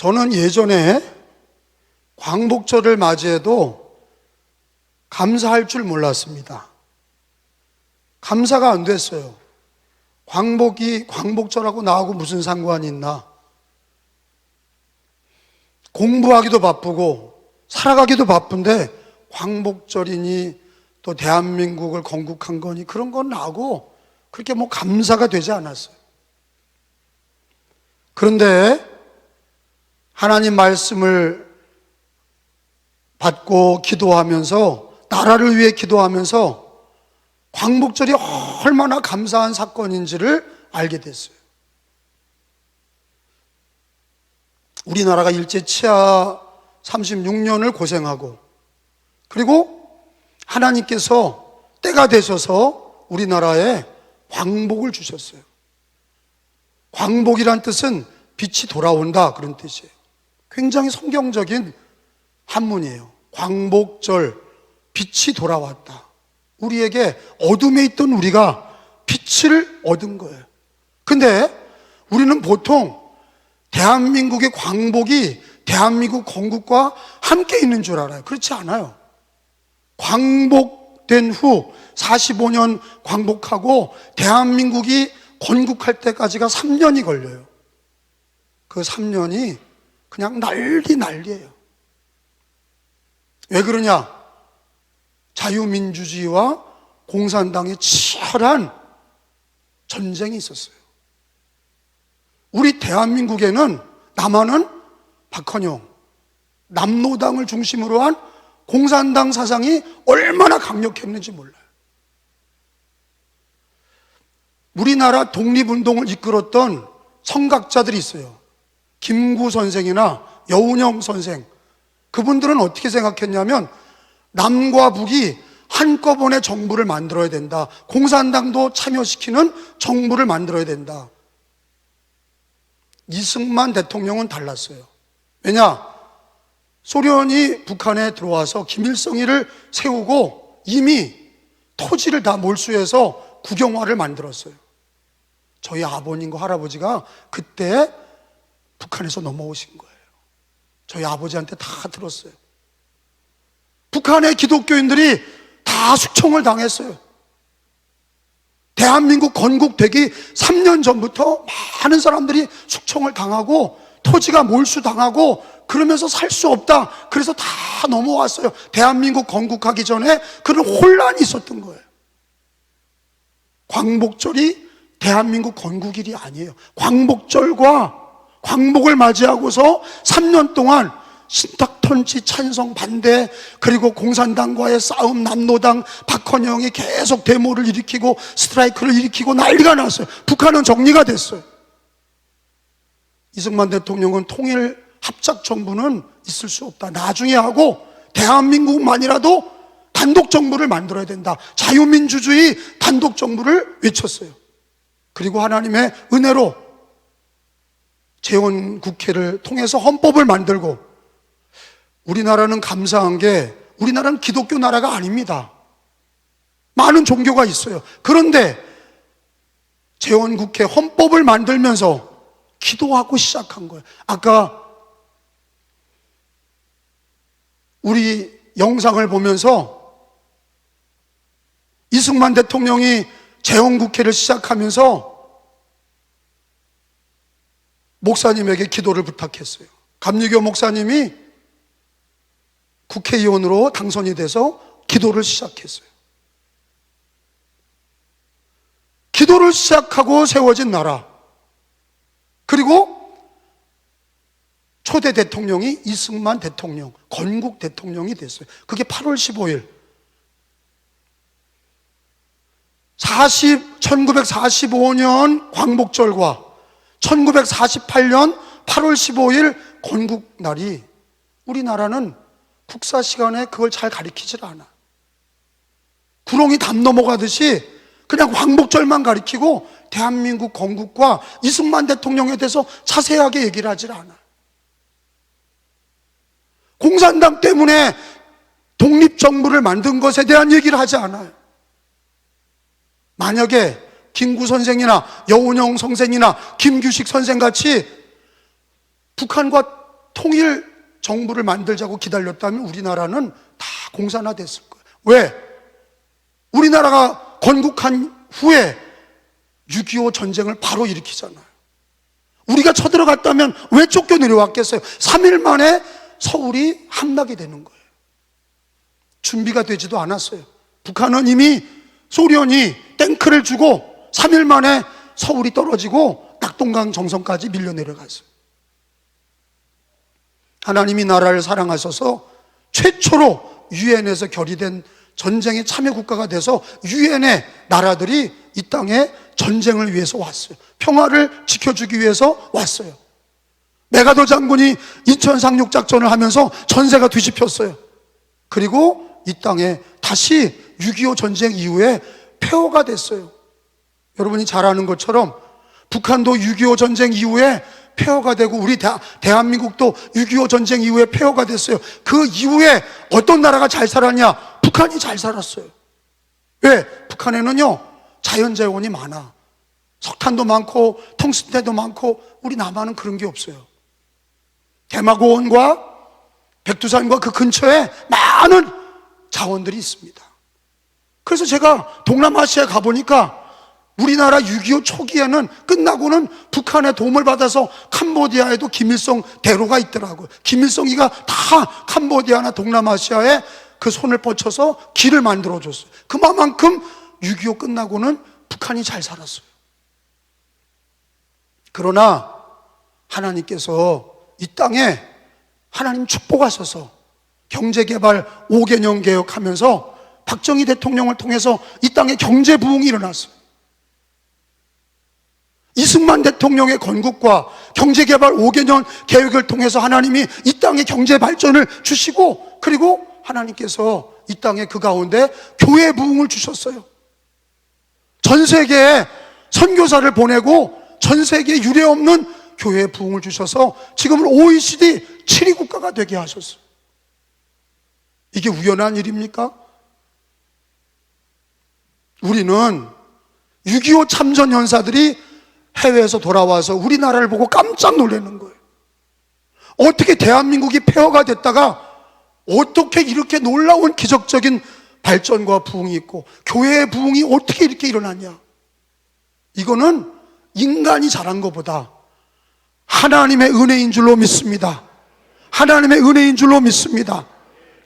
저는 예전에 광복절을 맞이해도 감사할 줄 몰랐습니다. 감사가 안 됐어요. 광복절하고 나하고 무슨 상관이 있나? 공부하기도 바쁘고 살아가기도 바쁜데 광복절이니 또 대한민국을 건국한 거니 그런 건 나하고 그렇게 감사가 되지 않았어요. 그런데 하나님 말씀을 받고 기도하면서 나라를 위해 기도하면서 광복절이 얼마나 감사한 사건인지를 알게 됐어요. 우리나라가 일제 치하 36년을 고생하고 그리고 하나님께서 때가 되셔서 우리나라에 광복을 주셨어요. 광복이란 뜻은 빛이 돌아온다 그런 뜻이에요. 굉장히 성경적인 한문이에요. 광복절, 빛이 돌아왔다. 우리에게 어둠에 있던 우리가 빛을 얻은 거예요. 근데 우리는 보통 대한민국의 광복이 대한민국 건국과 함께 있는 줄 알아요. 그렇지 않아요. 광복된 후 45년 광복하고 대한민국이 건국할 때까지가 3년이 걸려요. 그 3년이 그냥 난리예요. 왜 그러냐? 자유민주주의와 공산당의 치열한 전쟁이 있었어요. 우리 대한민국에는 남한은 박헌영, 남노당을 중심으로 한 공산당 사상이 얼마나 강력했는지 몰라요. 우리나라 독립운동을 이끌었던 성각자들이 있어요. 김구 선생이나 여운형 선생. 그분들은 어떻게 생각했냐면 남과 북이 한꺼번에 정부를 만들어야 된다. 공산당도 참여시키는 정부를 만들어야 된다. 이승만 대통령은 달랐어요. 왜냐? 소련이 북한에 들어와서 김일성이를 세우고 이미 토지를 다 몰수해서 국영화를 만들었어요. 저희 아버님과 할아버지가 그때 북한에서 넘어오신 거예요. 저희 아버지한테 다 들었어요. 북한의 기독교인들이 다 숙청을 당했어요. 대한민국 건국되기 3년 전부터 많은 사람들이 숙청을 당하고 토지가 몰수당하고 그러면서 살 수 없다. 그래서 다 넘어왔어요. 대한민국 건국하기 전에 그런 혼란이 있었던 거예요. 광복절이 대한민국 건국일이 아니에요. 광복절과 광복을 맞이하고서 3년 동안 신탁턴치 찬성 반대, 그리고 공산당과의 싸움, 남노당 박헌영이 계속 데모를 일으키고 스트라이크를 일으키고 난리가 났어요. 북한은 정리가 됐어요. 이승만 대통령은 통일 합작 정부는 있을 수 없다. 나중에 하고 대한민국만이라도 단독 정부를 만들어야 된다. 자유민주주의 단독 정부를 외쳤어요. 그리고 하나님의 은혜로 재헌국회를 통해서 헌법을 만들고, 우리나라는 감사한 게 우리나라는 기독교 나라가 아닙니다. 많은 종교가 있어요. 그런데 재헌국회 헌법을 만들면서 기도하고 시작한 거예요. 아까 우리 영상을 보면서 이승만 대통령이 재헌국회를 시작하면서 목사님에게 기도를 부탁했어요. 감리교 목사님이 국회의원으로 당선이 돼서 기도를 시작했어요. 기도를 시작하고 세워진 나라, 그리고 초대 대통령이 이승만 대통령, 건국 대통령이 됐어요. 그게 8월 15일 1945년 광복절과 1948년 8월 15일 건국날이, 우리나라는 국사 시간에 그걸 잘 가리키질 않아. 구렁이 담 넘어가듯이 그냥 광복절만 가리키고 대한민국 건국과 이승만 대통령에 대해서 자세하게 얘기를 하질 않아. 공산당 때문에 독립정부를 만든 것에 대한 얘기를 하지 않아요. 만약에 김구 선생이나 여운형 선생이나 김규식 선생같이 북한과 통일 정부를 만들자고 기다렸다면 우리나라는 다 공산화됐을 거예요. 왜? 우리나라가 건국한 후에 6.25 전쟁을 바로 일으키잖아요. 우리가 쳐들어갔다면 왜 쫓겨 내려왔겠어요? 3일 만에 서울이 함락이 되는 거예요. 준비가 되지도 않았어요. 북한은 이미 소련이 탱크를 주고 3일 만에 서울이 떨어지고 낙동강 정선까지 밀려 내려갔어요. 하나님이 나라를 사랑하셔서 최초로 유엔에서 결의된 전쟁에 참여 국가가 돼서 유엔의 나라들이 이 땅에 전쟁을 위해서 왔어요. 평화를 지켜주기 위해서 왔어요. 메가더 장군이 인천 상륙작전을 하면서 전세가 뒤집혔어요. 그리고 이 땅에 다시 6.25 전쟁 이후에 폐허가 됐어요. 여러분이 잘 아는 것처럼 북한도 6.25 전쟁 이후에 폐허가 되고 우리 대한민국도 6.25 전쟁 이후에 폐허가 됐어요. 그 이후에 어떤 나라가 잘 살았냐? 북한이 잘 살았어요. 왜? 북한에는요 자연재원이 많아. 석탄도 많고 텅스텐도 많고 우리 남한은 그런 게 없어요. 대마고원과 백두산과 그 근처에 많은 자원들이 있습니다. 그래서 제가 동남아시아에 가보니까 우리나라 6.25 초기에는 끝나고는 북한의 도움을 받아서 캄보디아에도 김일성 대로가 있더라고요. 김일성이가 다 캄보디아나 동남아시아에 그 손을 뻗쳐서 길을 만들어줬어요. 그만큼 6.25 끝나고는 북한이 잘 살았어요. 그러나 하나님께서 이 땅에 하나님 축복하셔서 경제개발 5개년 개혁하면서 박정희 대통령을 통해서 이 땅에 경제 부흥이 일어났어요. 이승만 대통령의 건국과 경제개발 5개년 계획을 통해서 하나님이 이 땅에 경제 발전을 주시고, 그리고 하나님께서 이 땅에 그 가운데 교회 부흥을 주셨어요. 전 세계에 선교사를 보내고 전 세계에 유례없는 교회 부흥을 주셔서 지금은 OECD 7위 국가가 되게 하셨어요. 이게 우연한 일입니까? 우리는 6.25 참전 연사들이 해외에서 돌아와서 우리나라를 보고 깜짝 놀라는 거예요. 어떻게 대한민국이 폐허가 됐다가 어떻게 이렇게 놀라운 기적적인 발전과 부흥이 있고 교회의 부흥이 어떻게 이렇게 일어났냐. 이거는 인간이 잘한 것보다 하나님의 은혜인 줄로 믿습니다. 하나님의 은혜인 줄로 믿습니다.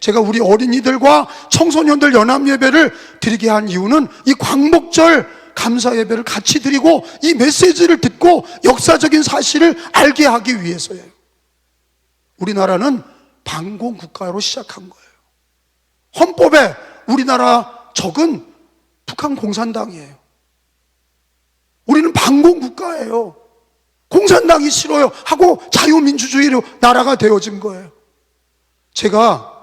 제가 우리 어린이들과 청소년들 연합예배를 드리게 한 이유는 이 광복절 감사 예배를 같이 드리고 이 메시지를 듣고 역사적인 사실을 알게 하기 위해서예요. 우리나라는 반공 국가로 시작한 거예요. 헌법에 우리나라 적은 북한 공산당이에요. 우리는 반공 국가예요. 공산당이 싫어요 하고 자유민주주의로 나라가 되어진 거예요. 제가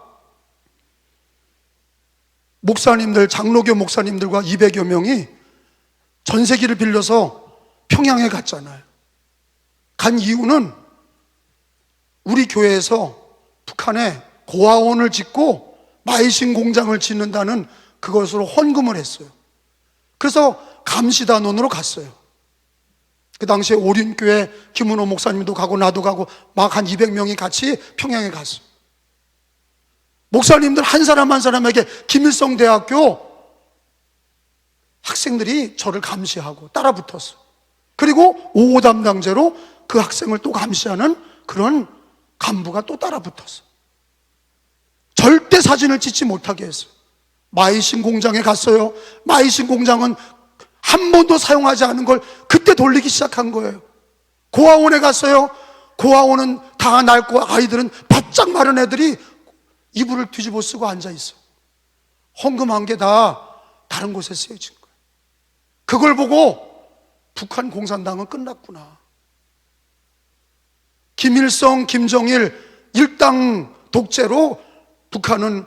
목사님들, 장로교 목사님들과 200여 명이 전세기를 빌려서 평양에 갔잖아요. 간 이유는 우리 교회에서 북한에 고아원을 짓고 마이신 공장을 짓는다는 그것으로 헌금을 했어요. 그래서 감시단원으로 갔어요. 그 당시에 오륜교회 김은호 목사님도 가고 나도 가고 막 한 200명이 같이 평양에 갔어요. 목사님들 한 사람 한 사람에게 김일성 대학교 학생들이 저를 감시하고 따라 붙었어요. 그리고 5호 담당제로 그 학생을 또 감시하는 그런 간부가 또 따라 붙었어요. 절대 사진을 찍지 못하게 했어요. 마이신 공장에 갔어요. 마이신 공장은 한 번도 사용하지 않은 걸 그때 돌리기 시작한 거예요. 고아원에 갔어요. 고아원은 다 낡고 아이들은 바짝 마른 애들이 이불을 뒤집어 쓰고 앉아 있어. 헌금한 게 다 다른 곳에 쓰여진 거예요. 그걸 보고 북한 공산당은 끝났구나. 김일성, 김정일 일당 독재로 북한은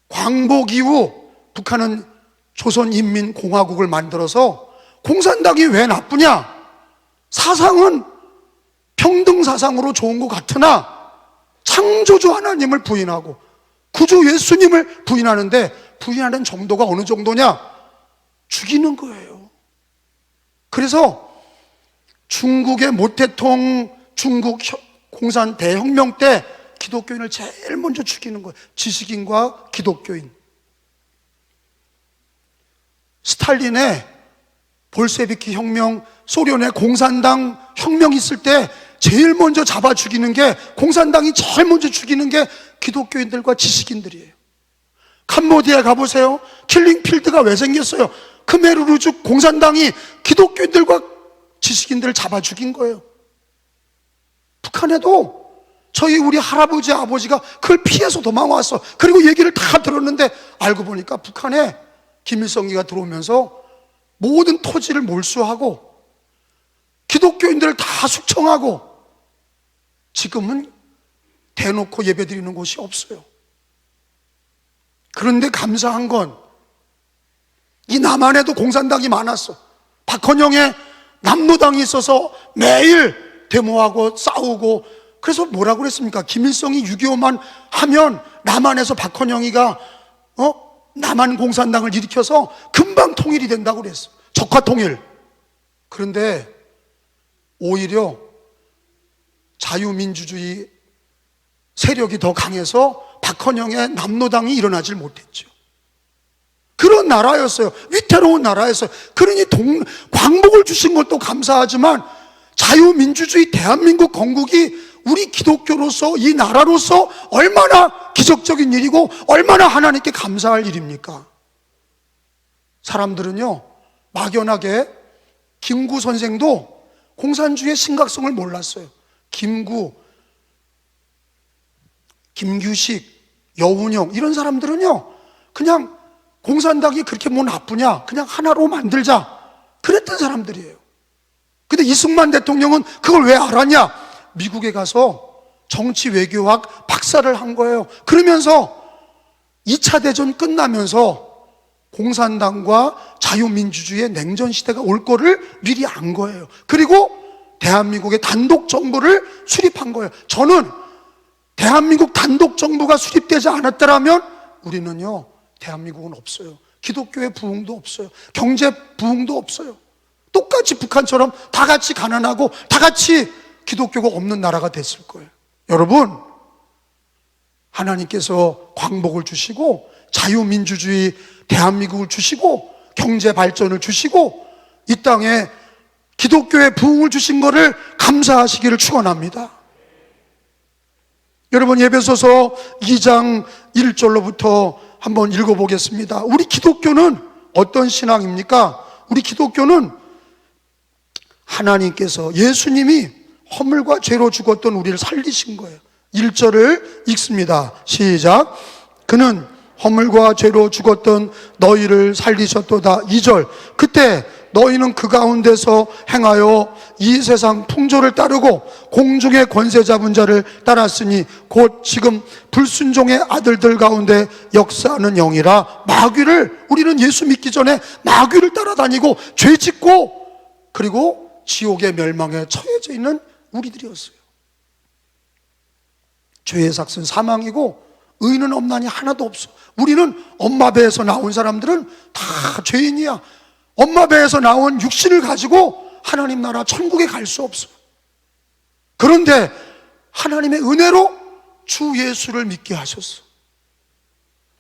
광복 이후 북한은 조선인민공화국을 만들어서 공산당이 왜 나쁘냐? 사상은 평등사상으로 좋은 것 같으나 창조주 하나님을 부인하고 구주 예수님을 부인하는데 부인하는 정도가 어느 정도냐? 죽이는 거예요. 그래서 중국의 모태통 중국 공산 대혁명 때 기독교인을 제일 먼저 죽이는 거예요. 지식인과 기독교인. 스탈린의 볼셰비키 혁명, 소련의 공산당 혁명 있을 때 제일 먼저 잡아 죽이는 게, 공산당이 제일 먼저 죽이는 게 기독교인들과 지식인들이에요. 캄보디아에 가보세요. 킬링필드가 왜 생겼어요? 크메르루죽 공산당이 기독교인들과 지식인들을 잡아 죽인 거예요. 북한에도 우리 할아버지 아버지가 그걸 피해서 도망왔어. 그리고 얘기를 다 들었는데 알고 보니까 북한에 김일성이가 들어오면서 모든 토지를 몰수하고 기독교인들을 다 숙청하고 지금은 대놓고 예배드리는 곳이 없어요. 그런데 감사한 건 이 남한에도 공산당이 많았어. 박헌영의 남로당이 있어서 매일 데모하고 싸우고, 그래서 뭐라고 그랬습니까? 김일성이 6.25만 하면 남한에서 박헌영이가 남한 공산당을 일으켜서 금방 통일이 된다고 그랬어. 적화통일. 그런데 오히려 자유민주주의 세력이 더 강해서 박헌영의 남로당이 일어나질 못했죠. 그런 나라였어요. 위태로운 나라였어요. 그러니 광복을 주신 것도 감사하지만 자유민주주의 대한민국 건국이 우리 기독교로서, 이 나라로서 얼마나 기적적인 일이고 얼마나 하나님께 감사할 일입니까? 사람들은요, 막연하게 김구 선생도 공산주의의 심각성을 몰랐어요. 김규식, 여운형 이런 사람들은요, 그냥 공산당이 그렇게 뭐 나쁘냐, 그냥 하나로 만들자, 그랬던 사람들이에요. 근데 이승만 대통령은 그걸 왜 알았냐? 미국에 가서 정치 외교학 박사를 한 거예요. 그러면서 2차 대전 끝나면서 공산당과 자유민주주의의 냉전 시대가 올 거를 미리 안 거예요. 그리고 대한민국의 단독 정부를 수립한 거예요. 저는 대한민국 단독 정부가 수립되지 않았더라면 우리는요, 대한민국은 없어요. 기독교의 부흥도 없어요. 경제 부흥도 없어요. 똑같이 북한처럼 다 같이 가난하고 다 같이 기독교가 없는 나라가 됐을 거예요. 여러분, 하나님께서 광복을 주시고 자유민주주의 대한민국을 주시고 경제 발전을 주시고 이 땅에 기독교의 부흥을 주신 것을 감사하시기를 축원합니다. 여러분, 에베소서 2장 1절로부터 한번 읽어보겠습니다. 우리 기독교는 어떤 신앙입니까? 우리 기독교는 하나님께서, 예수님이 허물과 죄로 죽었던 우리를 살리신 거예요. 1절을 읽습니다. 시작. 그는 허물과 죄로 죽었던 너희를 살리셨도다. 2절. 그때 너희는 그 가운데서 행하여 이 세상 풍조를 따르고 공중의 권세 잡은 자를 따랐으니 곧 지금 불순종의 아들들 가운데 역사하는 영이라. 마귀를, 우리는 예수 믿기 전에 마귀를 따라다니고 죄 짓고 그리고 지옥의 멸망에 처해져 있는 우리들이었어요. 죄의 삭은 사망이고 의인은 없나니 하나도 없어. 우리는 엄마 배에서 나온 사람들은 다 죄인이야. 엄마 배에서 나온 육신을 가지고 하나님 나라 천국에 갈 수 없어요. 그런데 하나님의 은혜로 주 예수를 믿게 하셨어.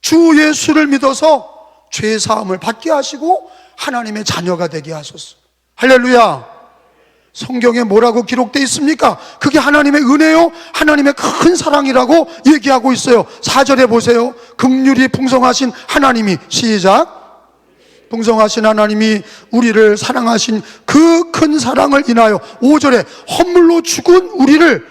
주 예수를 믿어서 죄 사함을 받게 하시고 하나님의 자녀가 되게 하셨어. 할렐루야. 성경에 뭐라고 기록되어 있습니까? 그게 하나님의 은혜요, 하나님의 큰 사랑이라고 얘기하고 있어요. 4절에 보세요. 긍휼이 풍성하신 하나님이, 시작. 풍성하신 하나님이 우리를 사랑하신 그 큰 사랑을 인하여, 5절에 헌물로 죽은 우리를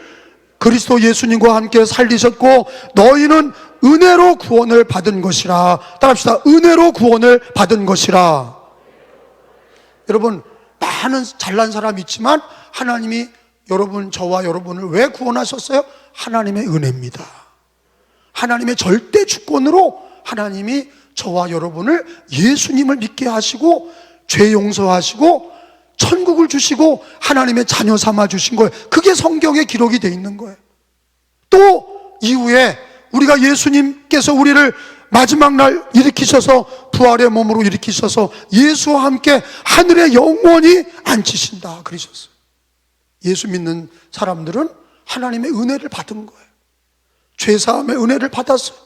그리스도 예수님과 함께 살리셨고 너희는 은혜로 구원을 받은 것이라. 따라합시다. 은혜로 구원을 받은 것이라. 여러분, 많은 잘난 사람이 있지만 하나님이 저와 여러분을 왜 구원하셨어요? 하나님의 은혜입니다. 하나님의 절대 주권으로 하나님이 저와 여러분을, 예수님을 믿게 하시고 죄 용서하시고 천국을 주시고 하나님의 자녀 삼아 주신 거예요. 그게 성경에 기록이 되어 있는 거예요. 또 이후에 우리가 예수님께서 우리를 마지막 날 일으키셔서 부활의 몸으로 일으키셔서 예수와 함께 하늘에 영원히 앉히신다 그러셨어요. 예수 믿는 사람들은 하나님의 은혜를 받은 거예요. 죄사함의 은혜를 받았어요.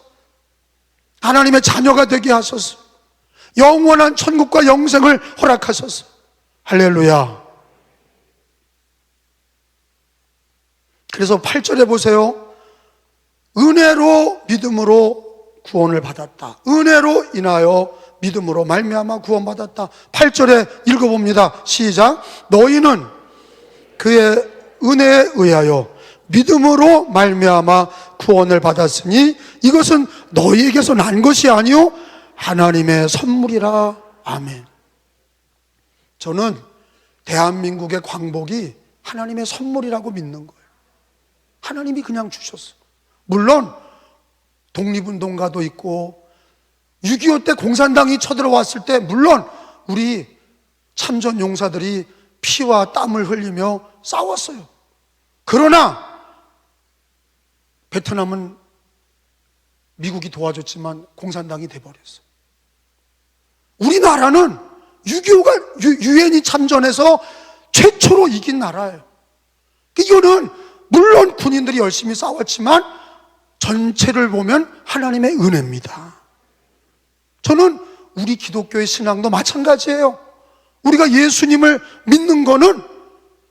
하나님의 자녀가 되게 하소서. 영원한 천국과 영생을 허락하소서. 할렐루야. 그래서 8절에 보세요. 은혜로 믿음으로 구원을 받았다. 은혜로 인하여 믿음으로 말미암아 구원받았다. 8절에 읽어봅니다. 시작. 너희는 그의 은혜에 의하여 믿음으로 말미암아 구원을 받았으니 이것은 너희에게서 난 것이 아니요 하나님의 선물이라. 아멘. 저는 대한민국의 광복이 하나님의 선물이라고 믿는 거예요. 하나님이 그냥 주셨어. 물론 독립운동가도 있고 6.25 때 공산당이 쳐들어왔을 때 물론 우리 참전 용사들이 피와 땀을 흘리며 싸웠어요. 그러나 베트남은 미국이 도와줬지만 공산당이 돼버렸어. 우리나라는 6.25가 유엔이 참전해서 최초로 이긴 나라예요. 이거는 물론 군인들이 열심히 싸웠지만 전체를 보면 하나님의 은혜입니다. 저는 우리 기독교의 신앙도 마찬가지예요. 우리가 예수님을 믿는 거는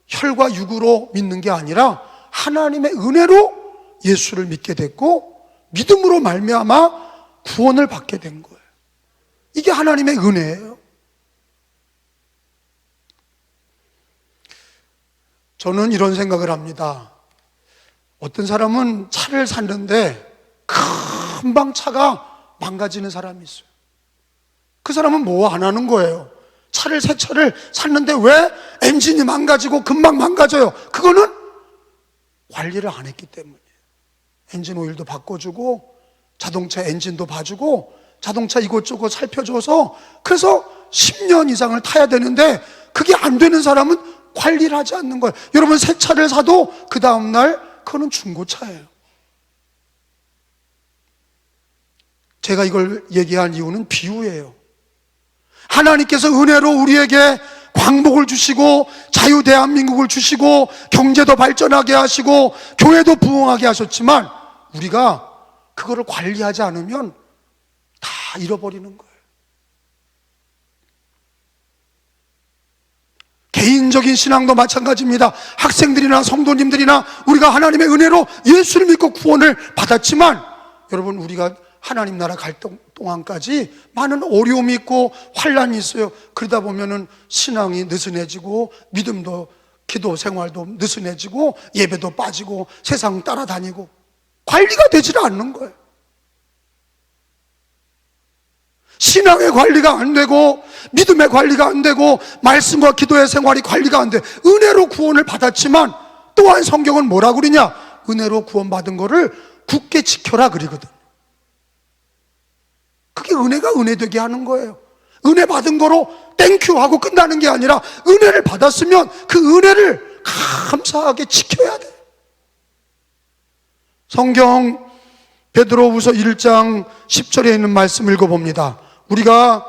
혈과 육으로 믿는 게 아니라 하나님의 은혜로 예수를 믿게 됐고 믿음으로 말미암아 구원을 받게 된 거예요. 이게 하나님의 은혜예요. 저는 이런 생각을 합니다. 어떤 사람은 차를 샀는데 금방 차가 망가지는 사람이 있어요. 그 사람은 뭐 안 하는 거예요. 새 차를 샀는데 왜 엔진이 망가지고 금방 망가져요? 그거는 관리를 안 했기 때문이에요. 엔진 오일도 바꿔주고 자동차 엔진도 봐주고 자동차 이것저것 살펴줘서 그래서 10년 이상을 타야 되는데 그게 안 되는 사람은 관리를 하지 않는 거예요. 여러분 새 차를 사도 그 다음날 그거는 중고차예요. 제가 이걸 얘기한 이유는 비유예요. 하나님께서 은혜로 우리에게 광복을 주시고 자유 대한민국을 주시고 경제도 발전하게 하시고 교회도 부흥하게 하셨지만 우리가 그거를 관리하지 않으면 다 잃어버리는 거예요. 개인적인 신앙도 마찬가지입니다. 학생들이나 성도님들이나 우리가 하나님의 은혜로 예수를 믿고 구원을 받았지만 여러분 우리가 하나님 나라 갈 동안까지 많은 어려움이 있고 환란이 있어요. 그러다 보면은 신앙이 느슨해지고 믿음도 기도 생활도 느슨해지고 예배도 빠지고 세상 따라다니고 관리가 되질 않는 거예요. 신앙의 관리가 안 되고 믿음의 관리가 안 되고 말씀과 기도의 생활이 관리가 안 돼. 은혜로 구원을 받았지만 또한 성경은 뭐라고 그러냐? 은혜로 구원받은 거를 굳게 지켜라 그러거든. 그게 은혜가 은혜되게 하는 거예요. 은혜 받은 거로 땡큐 하고 끝나는 게 아니라 은혜를 받았으면 그 은혜를 감사하게 지켜야 돼. 성경 베드로후서 1장 10절에 있는 말씀 읽어봅니다. 우리가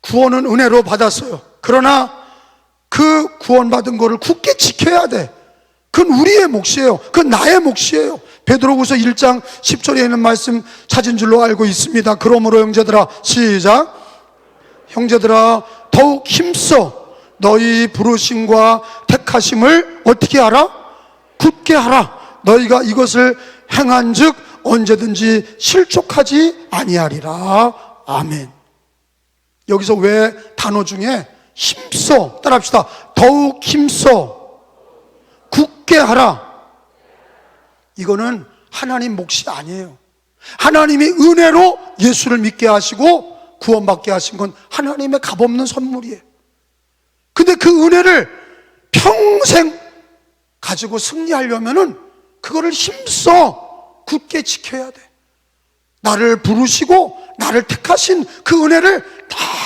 구원은 은혜로 받았어요. 그러나 그 구원받은 거를 굳게 지켜야 돼. 그건 우리의 몫이에요. 그건 나의 몫이에요. 베드로후서 1장 10절에 있는 말씀 찾은 줄로 알고 있습니다. 그러므로 형제들아, 시작. 형제들아 더욱 힘써 너희 부르심과 택하심을 어떻게 하라? 굳게 하라. 너희가 이것을 행한즉 언제든지 실족하지 아니하리라. 아멘. 여기서 왜 단어 중에 힘써, 따라합시다. 더욱 힘써 굳게 하라. 이거는 하나님 몫이 아니에요. 하나님이 은혜로 예수를 믿게 하시고 구원받게 하신 건 하나님의 값없는 선물이에요. 근데 그 은혜를 평생 가지고 승리하려면은 그거를 힘써 굳게 지켜야 돼. 나를 부르시고 나를 택하신 그 은혜를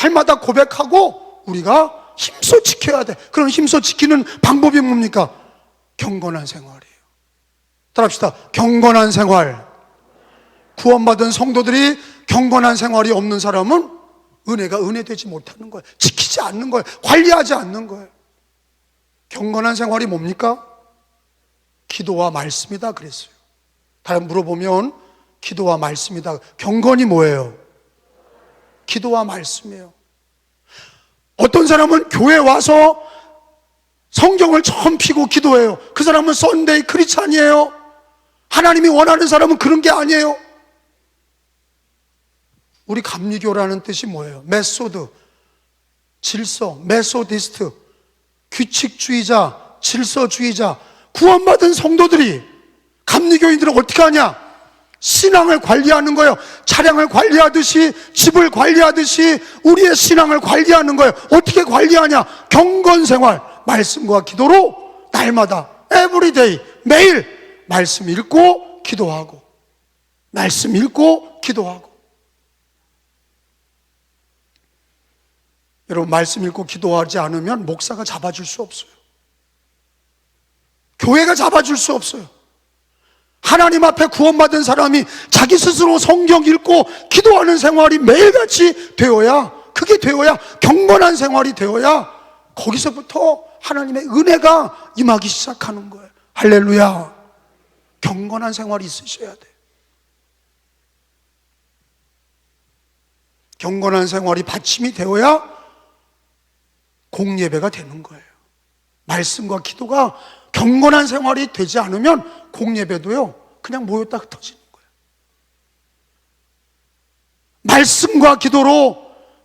날마다 고백하고 우리가 힘써 지켜야 돼. 그런 힘써 지키는 방법이 뭡니까? 경건한 생활이에요. 따라합시다. 경건한 생활. 구원받은 성도들이 경건한 생활이 없는 사람은 은혜가 은혜되지 못하는 거예요. 지키지 않는 거예요. 관리하지 않는 거예요. 경건한 생활이 뭡니까? 기도와 말씀이다 그랬어요. 다른 물어보면 기도와 말씀이다. 경건이 뭐예요? 기도와 말씀이에요. 어떤 사람은 교회 와서 성경을 처음 피고 기도해요. 그 사람은 썬데이 크리스찬이에요. 하나님이 원하는 사람은 그런 게 아니에요. 우리 감리교라는 뜻이 뭐예요? 메소드, 질서, 메소디스트, 규칙주의자, 질서주의자. 구원받은 성도들이, 감리교인들은 어떻게 하냐? 신앙을 관리하는 거예요. 차량을 관리하듯이, 집을 관리하듯이 우리의 신앙을 관리하는 거예요. 어떻게 관리하냐? 경건생활, 말씀과 기도로 날마다 에브리데이, 매일 말씀 읽고 기도하고, 말씀 읽고 기도하고. 여러분, 말씀 읽고 기도하지 않으면 목사가 잡아줄 수 없어요. 교회가 잡아줄 수 없어요. 하나님 앞에 구원받은 사람이 자기 스스로 성경 읽고 기도하는 생활이 매일같이 되어야, 그게 되어야 경건한 생활이 되어야 거기서부터 하나님의 은혜가 임하기 시작하는 거예요. 할렐루야. 경건한 생활이 있으셔야 돼요. 경건한 생활이 받침이 되어야 공예배가 되는 거예요. 말씀과 기도가 경건한 생활이 되지 않으면 공예배도요, 그냥 모였다 흩어지는 거예요. 말씀과 기도로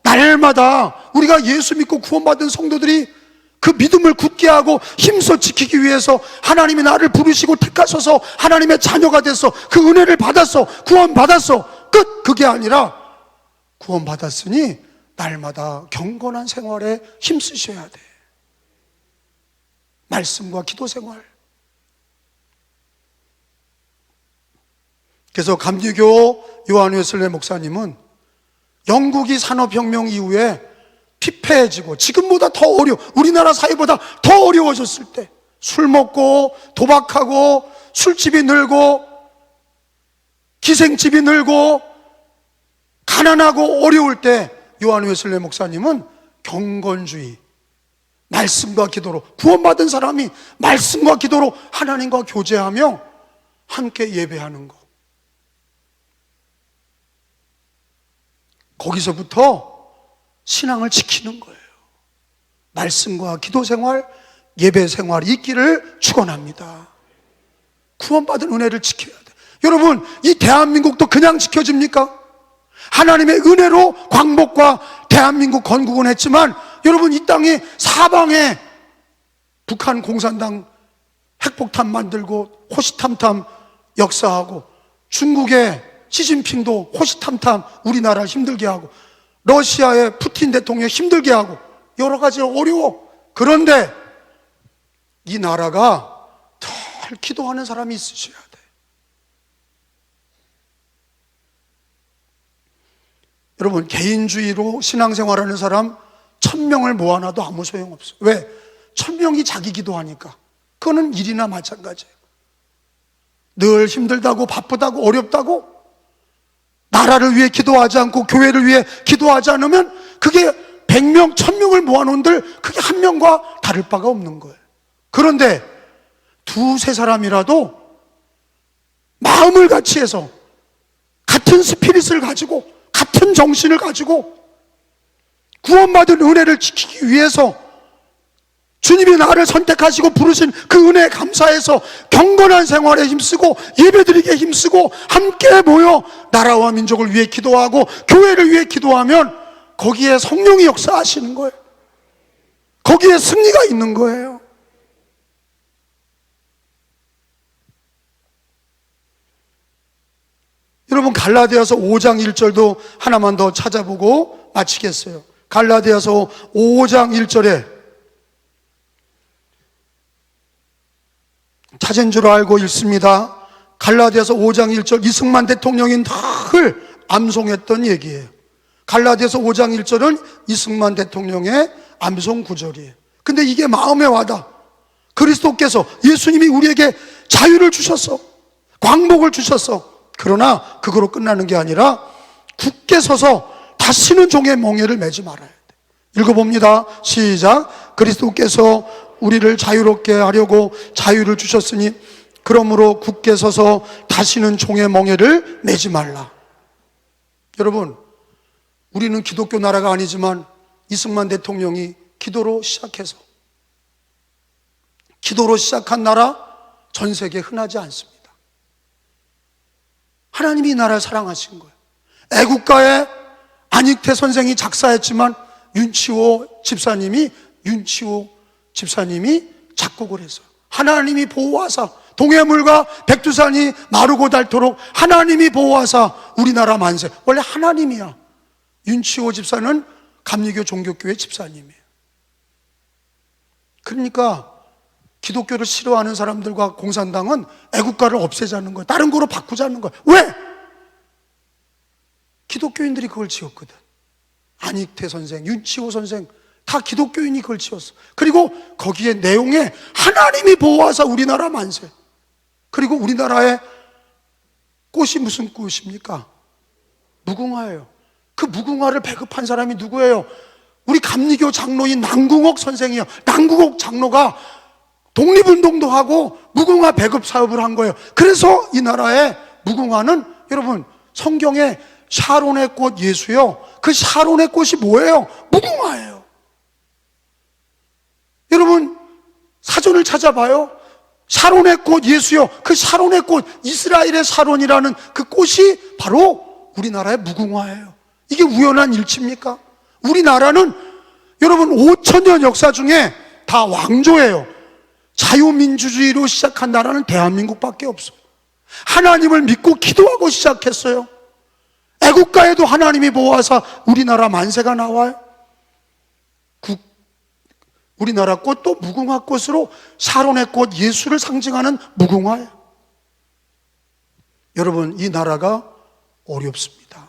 날마다 우리가 예수 믿고 구원받은 성도들이 그 믿음을 굳게 하고 힘써 지키기 위해서 하나님이 나를 부르시고 택하셔서 하나님의 자녀가 돼서 그 은혜를 받았어, 구원받았어, 끝! 그게 아니라 구원받았으니 날마다 경건한 생활에 힘쓰셔야 돼. 말씀과 기도 생활. 그래서 감리교 요한 웨슬레 목사님은 영국이 산업혁명 이후에 피폐해지고 지금보다 더 우리나라 사회보다 더 어려워졌을 때, 술 먹고 도박하고 술집이 늘고 기생집이 늘고 가난하고 어려울 때 요한 웨슬레 목사님은 경건주의, 말씀과 기도로, 구원받은 사람이 말씀과 기도로 하나님과 교제하며 함께 예배하는 것, 거기서부터 신앙을 지키는 거예요. 말씀과 기도 생활, 예배 생활이 있기를 축원합니다. 구원받은 은혜를 지켜야 돼. 여러분, 이 대한민국도 그냥 지켜집니까? 하나님의 은혜로 광복과 대한민국 건국은 했지만, 여러분, 이 땅이 사방에 북한 공산당 핵폭탄 만들고 호시탐탐 역사하고, 중국의 시진핑도 호시탐탐 우리나라를 힘들게 하고, 러시아의 푸틴 대통령 힘들게 하고, 여러 가지 어려워. 그런데 이 나라가 늘 기도하는 사람이 있으셔야 돼. 여러분, 개인주의로 신앙생활하는 사람 1000명을 모아놔도 아무 소용없어요. 왜? 1000명이 자기 기도하니까. 그거는 일이나 마찬가지예요. 늘 힘들다고, 바쁘다고, 어렵다고 나라를 위해 기도하지 않고 교회를 위해 기도하지 않으면 그게 100명, 1000명을 모아놓은들 그게 한 명과 다를 바가 없는 거예요. 그런데 두세 사람이라도 마음을 같이 해서 같은 스피릿을 가지고 같은 정신을 가지고 구원받은 은혜를 지키기 위해서 주님이 나를 선택하시고 부르신 그 은혜에 감사해서 경건한 생활에 힘쓰고 예배드리기에 힘쓰고 함께 모여 나라와 민족을 위해 기도하고 교회를 위해 기도하면 거기에 성령이 역사하시는 거예요. 거기에 승리가 있는 거예요. 여러분, 갈라디아서 5장 1절도 하나만 더 찾아보고 마치겠어요. 갈라디아서 5장 1절에 찾은 줄 알고 읽습니다. 갈라디아서 5장 1절, 이승만 대통령이 늘 암송했던 얘기예요. 갈라디아서 5장 1절은 이승만 대통령의 암송 구절이에요. 근데 이게 마음에 와닿아. 그리스도께서, 예수님이 우리에게 자유를 주셨어, 광복을 주셨어. 그러나 그거로 끝나는 게 아니라 굳게 서서 다시는 종의 멍에를 매지 말아야 돼. 읽어봅니다. 시작. 그리스도께서 우리를 자유롭게 하려고 자유를 주셨으니 그러므로 굳게 서서 다시는 종의 멍에를 매지 말라. 여러분, 우리는 기독교 나라가 아니지만 이승만 대통령이 기도로 시작한 나라 전 세계에 흔하지 않습니다. 하나님이 이 나라를 사랑하신 거예요. 애국가에 안익태 선생이 작사했지만 윤치호 집사님이 작곡을 했어요. 하나님이 보호하사 동해물과 백두산이 마르고 닳도록 하나님이 보호하사 우리나라 만세. 원래 하나님이야. 윤치호 집사는 감리교 종교교회 집사님이에요. 그러니까 기독교를 싫어하는 사람들과 공산당은 애국가를 없애자는 거예요. 다른 거로 바꾸자는 거예요. 왜? 기독교인들이 그걸 지었거든. 안익태 선생, 윤치호 선생 다 기독교인이 그걸 지었어. 그리고 거기에 내용에 하나님이 보호하사 우리나라 만세. 그리고 우리나라의 꽃이 무슨 꽃입니까? 무궁화예요. 그 무궁화를 배급한 사람이 누구예요? 우리 감리교 장로인 남궁옥 선생이요. 남궁옥 장로가 독립운동도 하고 무궁화 배급 사업을 한 거예요. 그래서 이 나라의 무궁화는 여러분 성경에 샤론의 꽃 예수요. 그 샤론의 꽃이 뭐예요? 무궁화예요. 여러분 사전을 찾아봐요. 샤론의 꽃 예수요. 그 샤론의 꽃, 이스라엘의 샤론이라는 그 꽃이 바로 우리나라의 무궁화예요. 이게 우연한 일치입니까? 우리나라는 여러분 5,000년 역사 중에 다 왕조예요. 자유민주주의로 시작한 나라는 대한민국밖에 없어요. 하나님을 믿고 기도하고 시작했어요. 애국가에도 하나님이 보호하사 우리나라 만세가 나와요. 우리나라 꽃도 무궁화 꽃으로 샤론의 꽃 예수를 상징하는 무궁화예요. 여러분 이 나라가 어렵습니다.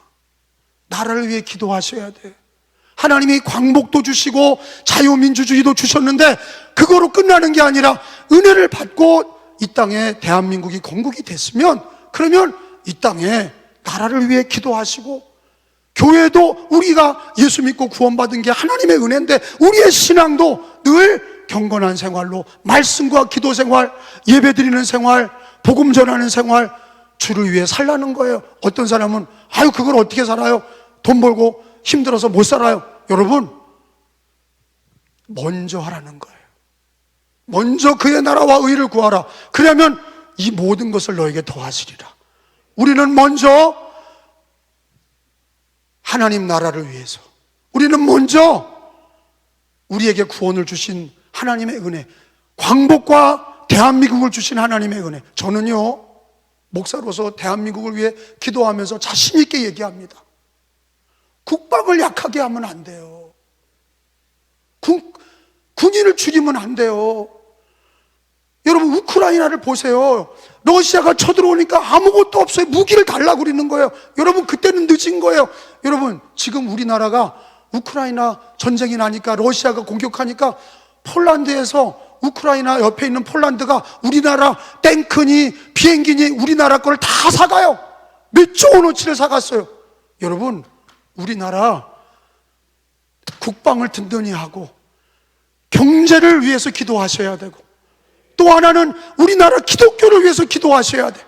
나라를 위해 기도하셔야 돼요. 하나님이 광복도 주시고 자유민주주의도 주셨는데 그거로 끝나는 게 아니라 은혜를 받고 이 땅에 대한민국이 건국이 됐으면 그러면 이 땅에 나라를 위해 기도하시고 교회도 우리가 예수 믿고 구원받은 게 하나님의 은혜인데 우리의 신앙도 늘 경건한 생활로 말씀과 기도 생활, 예배 드리는 생활, 복음 전하는 생활, 주를 위해 살라는 거예요. 어떤 사람은 아유 그걸 어떻게 살아요? 돈 벌고 힘들어서 못 살아요. 여러분 먼저 하라는 거예요. 먼저 그의 나라와 의를 구하라. 그러면 이 모든 것을 너에게 더하시리라. 우리는 먼저 하나님 나라를 위해서, 우리는 먼저 우리에게 구원을 주신 하나님의 은혜, 광복과 대한민국을 주신 하나님의 은혜. 저는요 목사로서 대한민국을 위해 기도하면서 자신 있게 얘기합니다. 국방을 약하게 하면 안 돼요. 군인을 줄이면 안 돼요. 여러분 우크라이나를 보세요. 러시아가 쳐들어오니까 아무것도 없어요. 무기를 달라고 그러는 거예요. 여러분 그때는 늦은 거예요. 여러분 지금 우리나라가 우크라이나 전쟁이 나니까 러시아가 공격하니까 폴란드에서 우크라이나 옆에 있는 폴란드가 우리나라 탱크니 비행기니 우리나라 걸 다 사가요. 몇 조 원어치를 사갔어요. 여러분 우리나라 국방을 든든히 하고 경제를 위해서 기도하셔야 되고 또 하나는 우리나라 기독교를 위해서 기도하셔야 돼.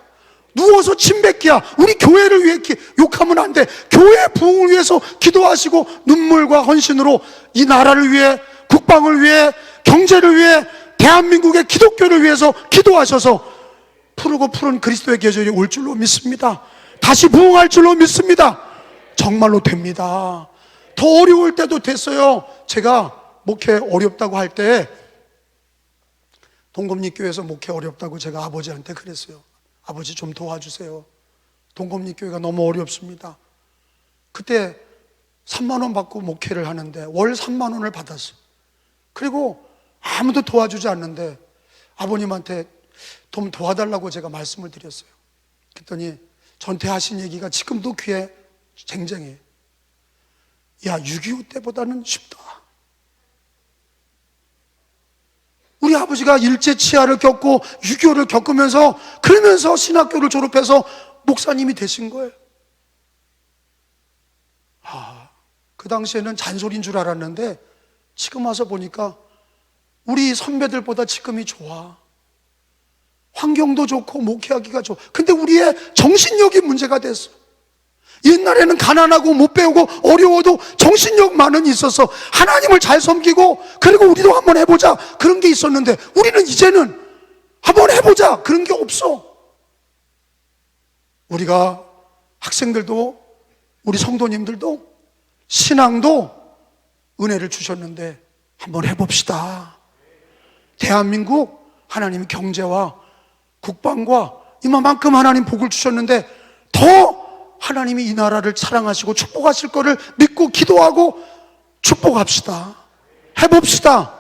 누워서 침 뱉기야. 우리 교회를 위해 욕하면 안 돼. 교회 부흥을 위해서 기도하시고 눈물과 헌신으로 이 나라를 위해, 국방을 위해, 경제를 위해, 대한민국의 기독교를 위해서 기도하셔서 푸르고 푸른 그리스도의 계절이 올 줄로 믿습니다. 다시 부흥할 줄로 믿습니다. 정말로 됩니다. 더 어려울 때도 됐어요. 제가 목회 어렵다고 할 때 동검리교회에서 목회 어렵다고 제가 아버지한테 그랬어요. 아버지 좀 도와주세요. 동검리교회가 너무 어렵습니다. 그때 3만 원 받고 목회를 하는데 월 3만 원을 받았어요. 그리고 아무도 도와주지 않는데 아버님한테 좀 도와달라고 제가 말씀을 드렸어요. 그랬더니 전태하신 얘기가 지금도 귀에 쟁쟁해. 야, 6.25 때보다는 쉽다. 우리 아버지가 일제치하를 겪고 6.25를 겪으면서 그러면서 신학교를 졸업해서 목사님이 되신 거예요. 그 당시에는 잔소리인 줄 알았는데 지금 와서 보니까 우리 선배들보다 지금이 좋아. 환경도 좋고 목회하기가 좋아. 근데 우리의 정신력이 문제가 됐어. 옛날에는 가난하고 못 배우고 어려워도 정신력만은 있어서 하나님을 잘 섬기고, 그리고 우리도 한번 해보자 그런 게 있었는데, 우리는 이제는 한번 해보자 그런 게 없어. 우리가 학생들도, 우리 성도님들도 신앙도 은혜를 주셨는데 한번 해봅시다. 대한민국 하나님 경제와 국방과 이만큼 하나님 복을 주셨는데 더 하나님이 이 나라를 사랑하시고 축복하실 거를 믿고 기도하고 축복합시다. 해봅시다.